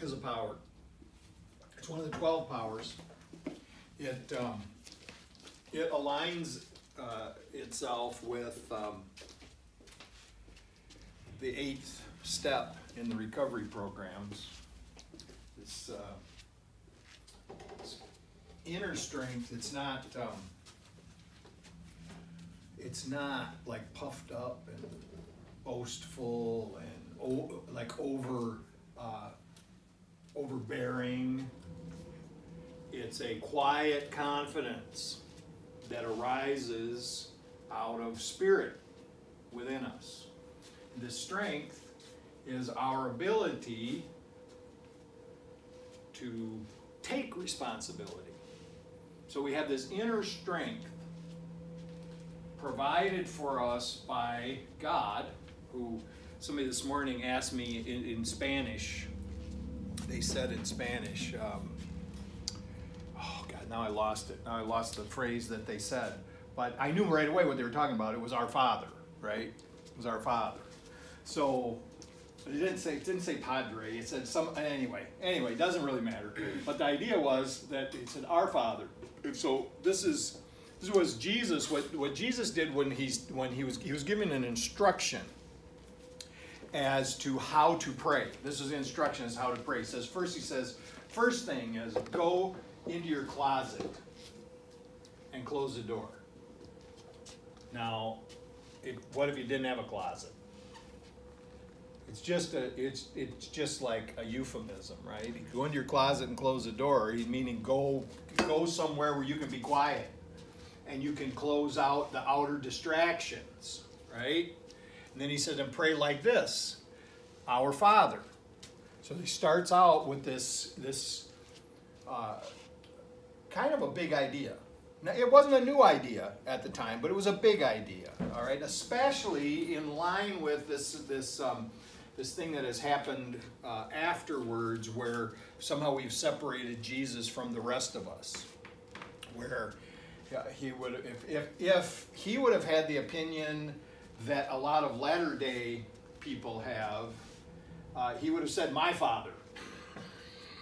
strength is a power. It's one of the 12 powers. It aligns itself with the 8th step in the recovery programs. This inner strength. It's not like puffed up and boastful and like overbearing. It's a quiet confidence that arises out of spirit within us. This strength is our ability to take responsibility. So we have this inner strength provided for us by God, who somebody this morning asked me in Spanish. They said in Spanish, oh God, now I lost it. Now I lost the phrase that they said. But I knew right away what they were talking about. It was our Father, right? It was our Father. So it didn't say Padre. It said some. Anyway, it doesn't really matter. But the idea was that it said our Father. And so this was Jesus. What Jesus did when he was given an instruction as to how to pray. This is the instruction as how to pray. He says first thing is go into your closet and close the door. Now, what if you didn't have a closet? It's just like a euphemism, right? You go into your closet and close the door, meaning go somewhere where you can be quiet and you can close out the outer distractions, right? And then he said, and pray like this, our Father. So he starts out with this kind of a big idea. Now, it wasn't a new idea at the time, but it was a big idea, all right? Especially in line with this thing that has happened afterwards, where somehow we've separated Jesus from the rest of us. Where he would, if he would have had the opinion that a lot of latter-day people have, he would have said, my Father.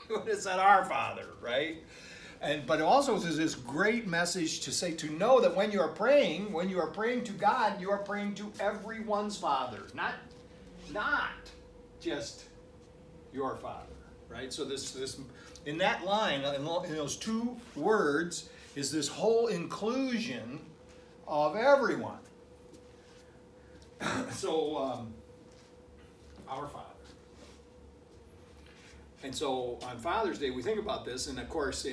He would have said, our Father, right? But it also is this great message to say, to know that when you are praying to God, you are praying to everyone's Father, not just your Father, right? So this in that line, in those two words, is this whole inclusion of everyone. So, our Father. And so on Father's Day, we think about this, and of course,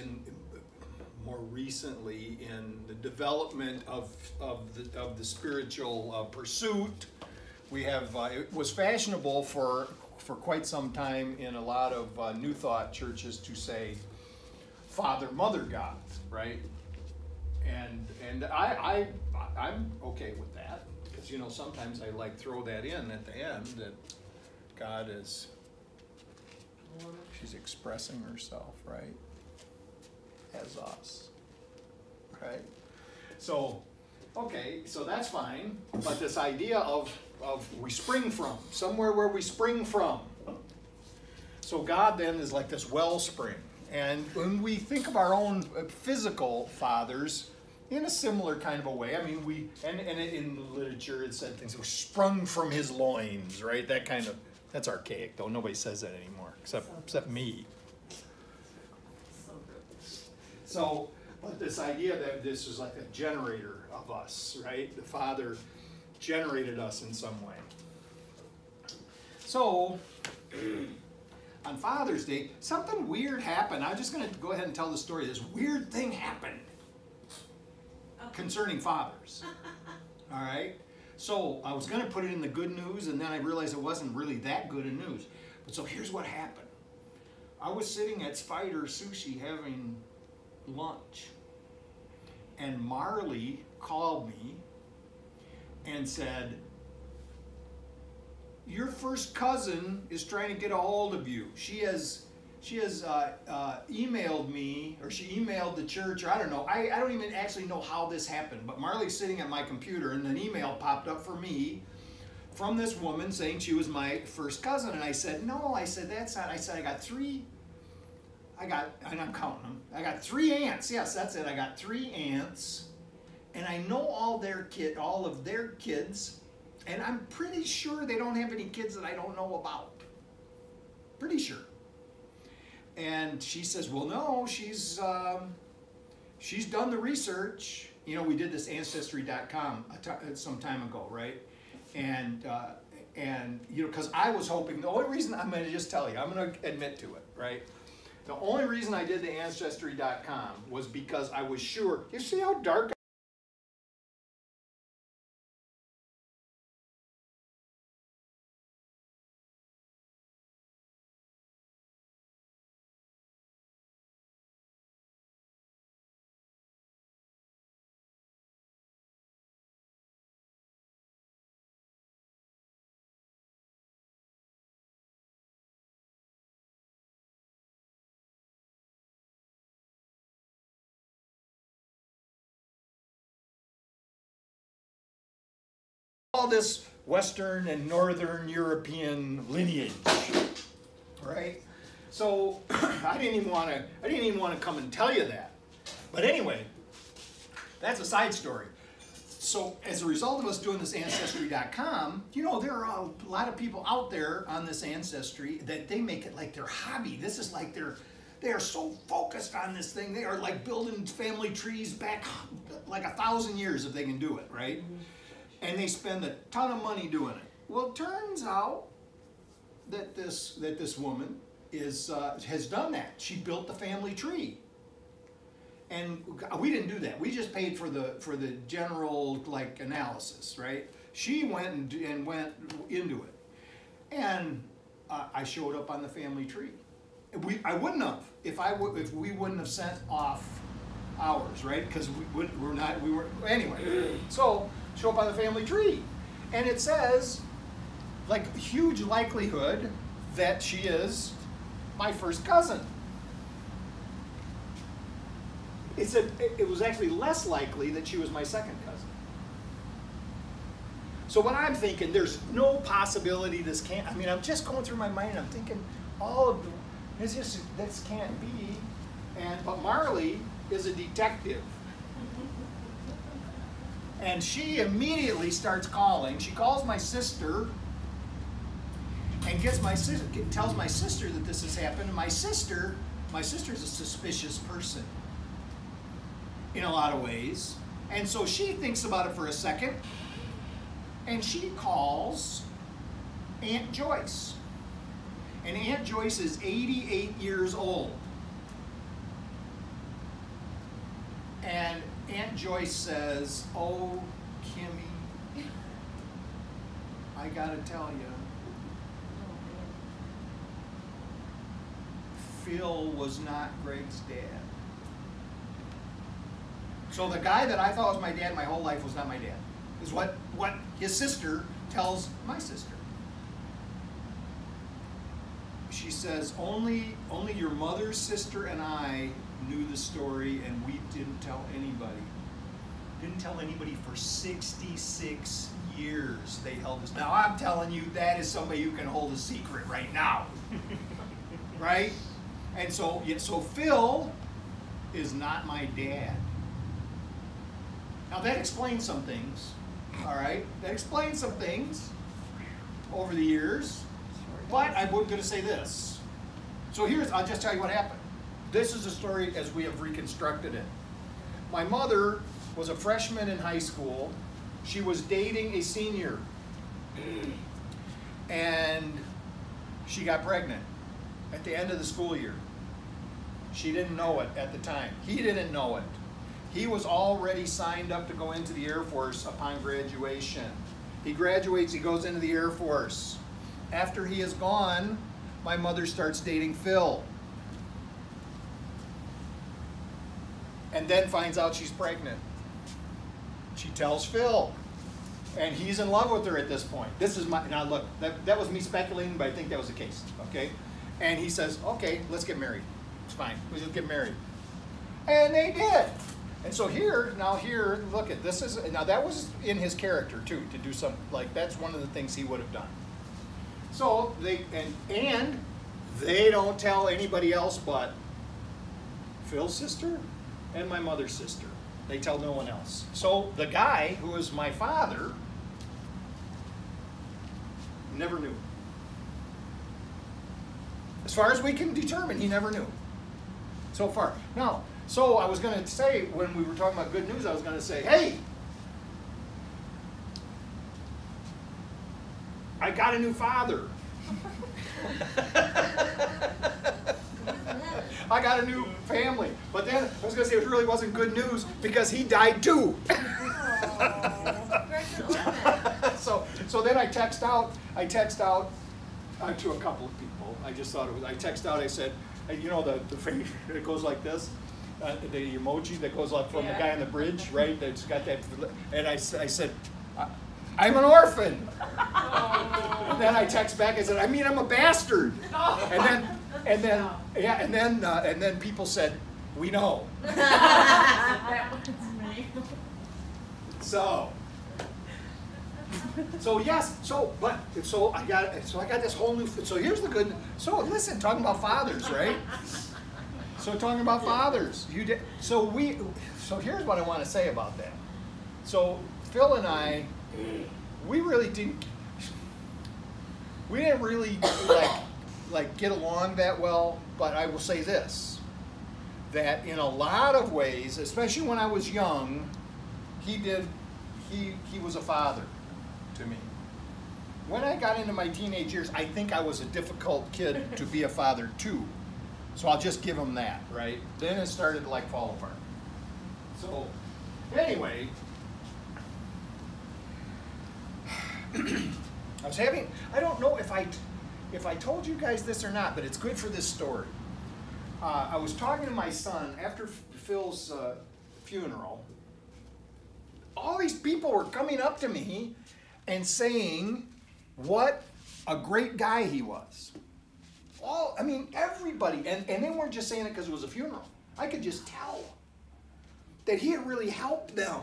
more recently in the development of the spiritual pursuit, we have it was fashionable for quite some time in a lot of New Thought churches to say Father, Mother, God, right? And I'm okay with that, because sometimes I like throw that in at the end that God is. She's expressing herself, right? As us, right? So, okay, so that's fine. But this idea of we spring from, somewhere where we spring from. So God then is like this wellspring. And when we think of our own physical fathers, in a similar kind of a way, I mean, and in literature it said things that were sprung from his loins, right? That kind of, that's archaic though. Nobody says that anymore, except me. So, but this idea that this is like a generator of us, right? The Father generated us in some way. So, on Father's Day, something weird happened. I'm just going to go ahead and tell the story. This weird thing happened concerning fathers. All right? So, I was going to put it in the good news, and then I realized it wasn't really that good a news. But so here's what happened. I was sitting at Spider Sushi having lunch, and Marley called me and said, your first cousin is trying to get a hold of you. She has emailed me, or she emailed the church, or I don't know. I don't even actually know how this happened, but Marley's sitting at my computer and an email popped up for me from this woman saying she was my first cousin. And I said, no, I said, that's not. I said, and I'm counting them. I got 3 aunts. Yes, that's it. I got 3 aunts. And I know all of their kids. And I'm pretty sure they don't have any kids that I don't know about. Pretty sure. And she says, well, no, she's done the research. You know, we did this Ancestry.com some time ago, right? And you know, because I was hoping, the only reason, I'm going to just tell you, I'm going to admit to it, right? The only reason I did the Ancestry.com was because I was sure, you see how dark all this Western and Northern European lineage, right? So I didn't even want to come and tell you that. But anyway, that's a side story. So as a result of us doing this Ancestry.com, you know, there are a lot of people out there on this Ancestry that they make it like their hobby. This is like they are so focused on this thing. They are like building family trees back like 1,000 years if they can do it, right? Mm-hmm. And they spend a ton of money doing it. Well, it turns out that this woman has done that. She built the family tree, and we didn't do that. We just paid for the general like analysis, right? She went and went into it, and I showed up on the family tree. I wouldn't have if we wouldn't have sent off ours, right? Because we were anyway. So show up on the family tree, and it says like huge likelihood that she is my first cousin. It was actually less likely that she was my second cousin. So what I'm thinking, there's no possibility this can't. I mean, I'm just going through my mind. And I'm thinking this can't be. But Marley is a detective. And she immediately starts calling. She calls my sister and tells my sister that this has happened. And my sister's a suspicious person in a lot of ways. And so she thinks about it for a second, and she calls Aunt Joyce. And Aunt Joyce is 88 years old. And Aunt Joyce says, oh, Kimmy, I gotta tell you, Phil was not Greg's dad. So the guy that I thought was my dad my whole life was not my dad, is what his sister tells my sister. She says, only your mother's sister and I knew the story, and we didn't tell anybody. Didn't tell anybody for 66 years they held this. Now I'm telling you, that is somebody who can hold a secret right now. Right? And so Phil is not my dad. Now that explains some things, all right? That explains some things over the years, but I'm going to say this. So I'll just tell you what happened. This is a story as we have reconstructed it. My mother was a freshman in high school. She was dating a senior, and she got pregnant at the end of the school year. She didn't know it at the time. He didn't know it. He was already signed up to go into the Air Force upon graduation. He graduates, he goes into the Air Force. After he is gone, my mother starts dating Phil. And then finds out she's pregnant. She tells Phil. And he's in love with her at this point. Now look, that was me speculating, but I think that was the case, okay? And he says, okay, let's get married. It's fine, let's just get married. And they did. And so here, look at this now that was in his character too, to do something like that's one of the things he would have done. So they and they don't tell anybody else but Phil's sister and my mother's sister. They tell no one else. So the guy who is my father never knew. As far as we can determine, he never knew. So far. Now, so I was going to say, when we were talking about good news, I was going to say, hey, I got a new father. I got a new family. But then I was going to say it really wasn't good news because he died too. So then I text out to a couple of people. I just thought it was, I text out, I said, you know the face that goes like this? The emoji that goes up from the guy on the bridge, right? That's got that, and I said, I'm an orphan. And then I text back, I said, I mean, I'm a bastard. And then people said, we know. So I got this whole new. So here's the good. So listen, talking about fathers, right? So talking about fathers, you did. So here's what I want to say about that. So Phil and I, we didn't really like get along that well. But I will say this, that in a lot of ways, especially when I was young, he was a father to me. When I got into my teenage years, I think I was a difficult kid to be a father to. So I'll just give him that, right? Then it started to like fall apart. So anyway, I don't know if I told you guys this or not, but it's good for this story. I was talking to my son after Phil's funeral. All these people were coming up to me and saying what a great guy he was. Everybody. And they weren't just saying it because it was a funeral. I could just tell that he had really helped them.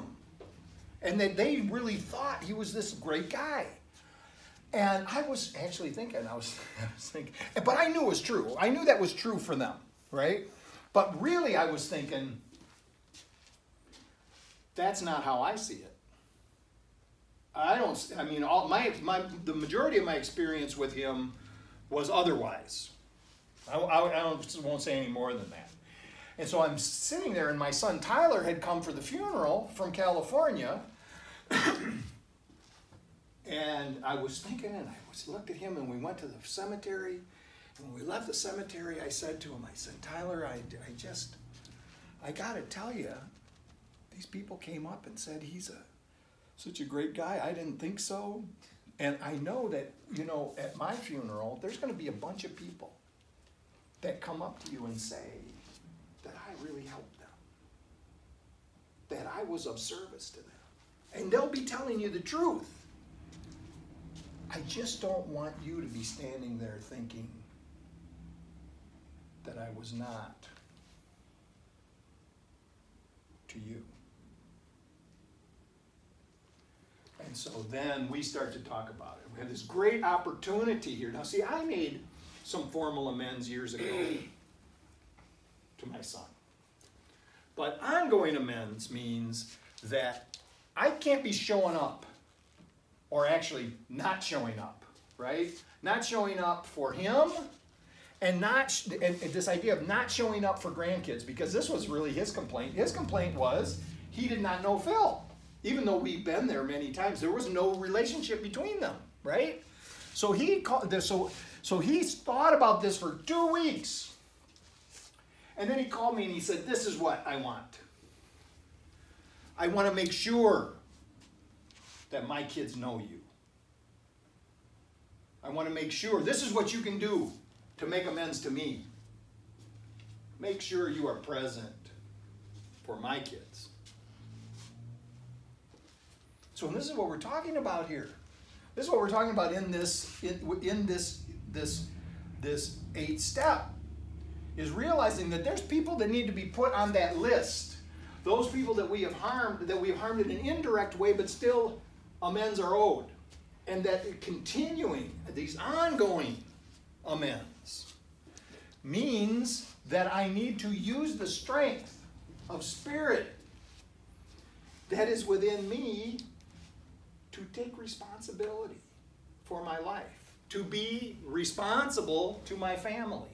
And that they really thought he was this great guy. And I was actually thinking, I was thinking, but I knew it was true. I knew that was true for them, right? But really I was thinking, that's not how I see it. The majority of my experience with him was otherwise. I won't say any more than that. And so I'm sitting there, and my son Tyler had come for the funeral from California. And I was thinking, and I looked at him, and we went to the cemetery. And when we left the cemetery, I said to him, I said, Tyler, I got to tell you, these people came up and said he's such a great guy. I didn't think so. And I know that, at my funeral, there's going to be a bunch of people that come up to you and say that I really helped them, that I was of service to them. And they'll be telling you the truth. I just don't want you to be standing there thinking that I was not to you. And so then we start to talk about it. We have this great opportunity here. Now see, I made some formal amends years ago to my son. But ongoing amends means that I can't be showing up, or actually not showing up, right? Not showing up for him, and this idea of not showing up for grandkids, because this was really his complaint. His complaint was he did not know Phil. Even though we've been there many times, there was no relationship between them, right? So he thought about this for 2 weeks. And then he called me and he said, this is what I want. I want to make sure that my kids know you. I want to make sure this is what you can do to make amends to me. Make sure you are present for my kids. So this is what we're talking about here. This is what we're talking about in this 8th step, is realizing that there's people that need to be put on that list those people that we have harmed in an indirect way, but still amends are owed. And that continuing, these ongoing amends, means that I need to use the strength of spirit that is within me to take responsibility for my life, to be responsible to my family.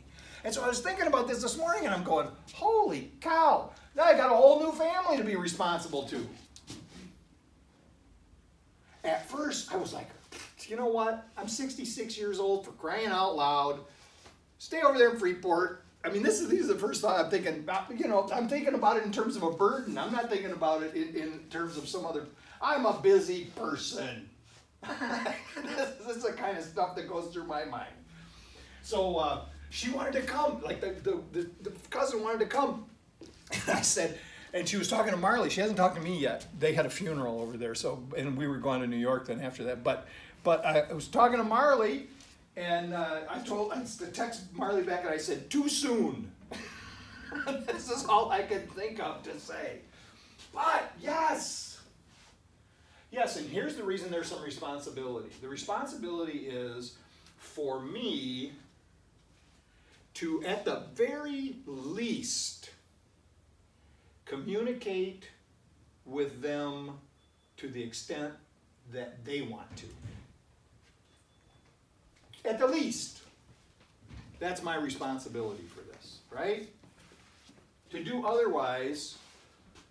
And so I was thinking about this morning, and I'm going, holy cow, now I got a whole new family to be responsible to. At first, I was like, you know what? I'm 66 years old, for crying out loud. Stay over there in Freeport. I mean, these are the first thought I'm thinking about. You know, I'm thinking about it in terms of a burden. I'm not thinking about it in terms of some other. I'm a busy person. This is the kind of stuff that goes through my mind. So she wanted to come, like the cousin wanted to come. And I said, and she was talking to Marley. She hasn't talked to me yet. They had a funeral over there, so, and we were going to New York then after that. But I was talking to Marley, and I text Marley back, and I said, too soon. This is all I could think of to say. But yes, and here's the reason there's some responsibility. The responsibility is for me to, at the very least, communicate with them to the extent that they want to. At the least. That's my responsibility for this, right? To do otherwise,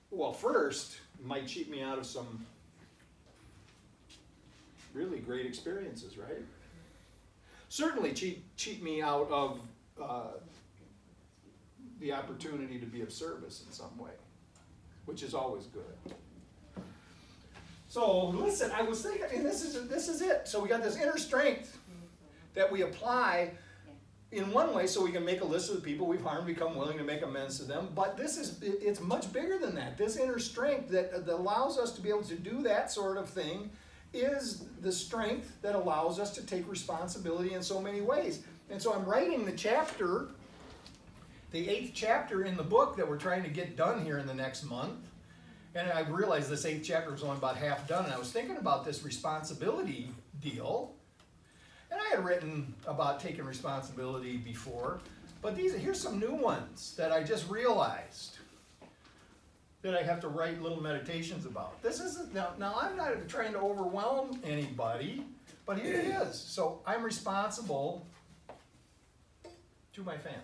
well, first, it might cheat me out of some really great experiences, right? Certainly cheat me out of the opportunity to be of service in some way, which is always good. So listen, I was thinking, and this is it. So we got this inner strength that we apply in one way, so we can make a list of the people we've harmed, become willing to make amends to them. But it's much bigger than that. This inner strength that allows us to be able to do that sort of thing is the strength that allows us to take responsibility in so many ways. And so I'm writing the 8th chapter in the book that we're trying to get done here in the next month. And I realized this 8th chapter was only about half done, and I was thinking about this responsibility deal. And I had written about taking responsibility before, but here's some new ones that I just realized that I have to write little meditations about. This isn't, now I'm not trying to overwhelm anybody, but here it is. So I'm responsible to my family.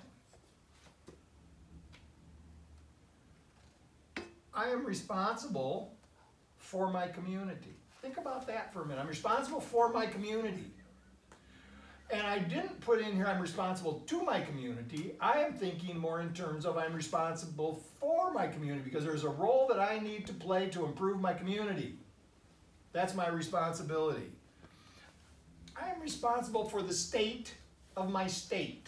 I am responsible for my community. Think about that for a minute. I'm responsible for my community. And I didn't put in here I'm responsible to my community. I am thinking more in terms of I'm responsible for my community because there's a role that I need to play to improve my community. That's my responsibility. I am responsible for the state of my state.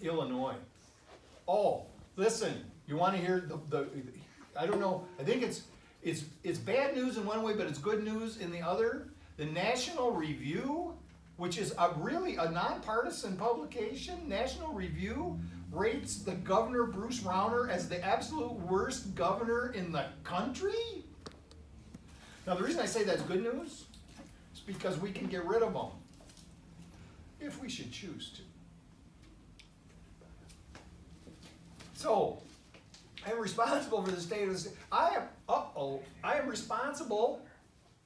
Illinois. Oh, listen, you want to hear the I don't know, I think it's bad news in one way, but it's good news in the other. The National Review, which is really a nonpartisan publication, National Review rates the governor, Bruce Rauner, as the absolute worst governor in the country. Now, the reason I say that's good news is because we can get rid of them if we should choose to. So, I am responsible for the state of the state. I am responsible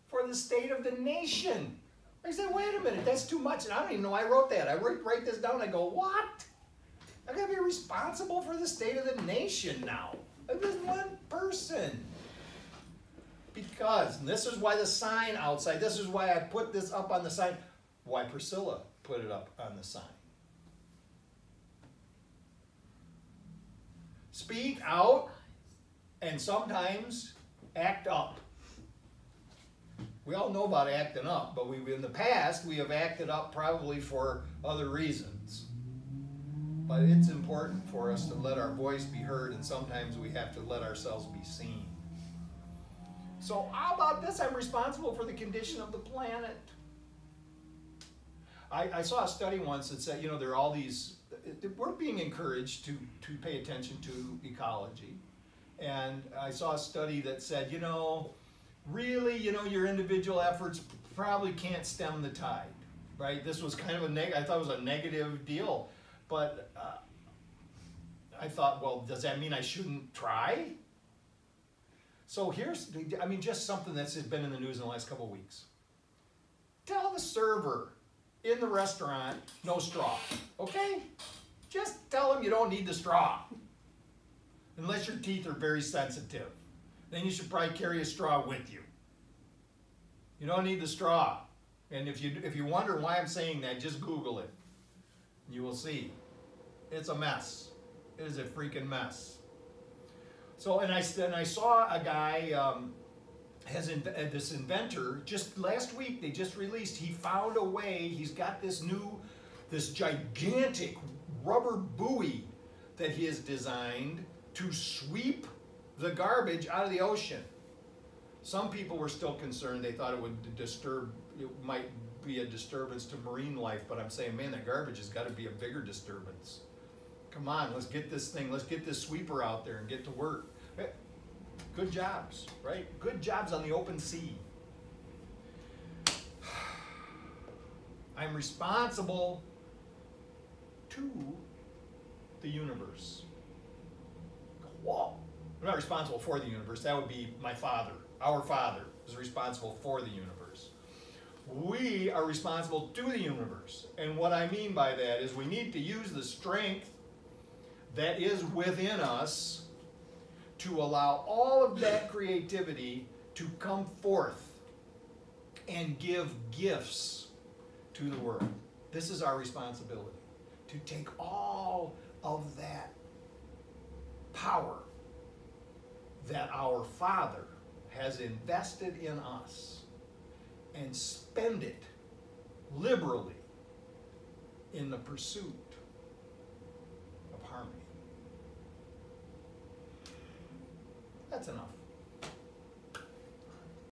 for the state of the nation. I say, wait a minute, that's too much. And I don't even know I wrote that. I write this down and I go, what? I gotta be responsible for the state of the nation now. There's one person. Because, and this is why the sign outside, this is why I put this up on the sign, why Priscilla put it up on the sign. Speak out and sometimes act up. We all know about acting up, but in the past we have acted up probably for other reasons. But it's important for us to let our voice be heard, and sometimes we have to let ourselves be seen. So how about this? I'm responsible for the condition of the planet. I saw a study once that said, there are all these, we're being encouraged to pay attention to ecology. And I saw a study that said, really, your individual efforts probably can't stem the tide, right? This was kind of I thought it was a negative deal. But I thought, well, does that mean I shouldn't try? So here's, just something that's been in the news in the last couple of weeks. Tell the server in the restaurant, no straw, okay? Just tell them you don't need the straw. Unless your teeth are very sensitive. Then you should probably carry a straw with you. You don't need the straw. And if you wonder why I'm saying that, just Google it. You will see. It's a mess. It is a freaking mess. So, and I saw a guy, this inventor, just last week, they just released, he found a way, he's got this gigantic rubber buoy that he has designed to sweep the garbage out of the ocean. Some people were still concerned, they thought it might be a disturbance to marine life, but I'm saying, man, that garbage has got to be a bigger disturbance. Come on, let's get this sweeper out there and get to work. Good jobs, right? Good jobs on the open sea. I'm responsible to the universe. Whoa. I'm not responsible for the universe. That would be my Father. Our Father is responsible for the universe. We are responsible to the universe. And what I mean by that is we need to use the strength that is within us to allow all of that creativity to come forth and give gifts to the world. This is our responsibility, to take all of that power that our Father has invested in us and spend it liberally in the pursuit of harmony. That's enough.